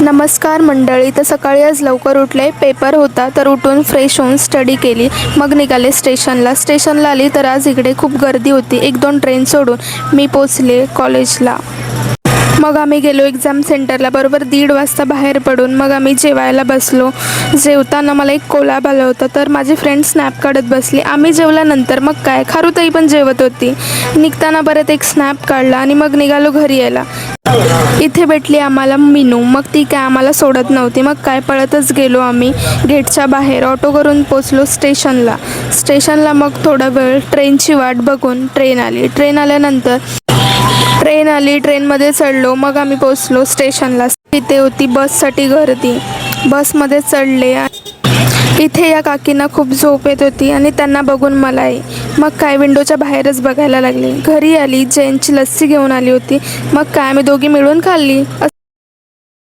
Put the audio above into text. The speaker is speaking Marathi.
नमस्कार मंडळी. तर सकाळी आज लवकर उठले, पेपर होता तर उठून फ्रेश होऊन स्टडी केली, मग निघाले स्टेशनला आली तर आज इकडे खूप गर्दी होती. 1-2 ट्रेन सोडून मी पोचले कॉलेजला. मग आम्ही गेलो एक्झाम सेंटरला. बरोबर 1:30 वाजता बाहेर पडून मग आम्ही जेवायला बसलो. जेवताना मला एक कोलाब आलं होतं तर माझी फ्रेंड स्नॅप काढत बसली. आम्ही जेवल्यानंतर मग काय खारुताई पण जेवत होती. निघताना परत एक स्नॅप काढला आणि मग निघालो घरी यायला. इथे भेटली आम्हाला मीनू. मग ती काय आम्हाला सोडत नव्हती. मग काय पळतच गेलो आम्ही गेटच्या बाहेर. ऑटो करून पोचलो स्टेशनला मग थोडा वेळ ट्रेनची वाट बघून ट्रेन आली. ट्रेनमध्ये चढलो. मग आम्ही पोचलो स्टेशनला. तिथे होती बससाठी गर्दी. बसमध्ये चढले. इथे या काकींना खूप झोप येत होती आणि त्यांना बघून मलाही. मग काय विंडोच्या बाहेरच बघायला लागली. घरी आली, जैनची लस्सी घेऊन आली होती. मग काय आम्ही दोघी मिळून खाल्ली.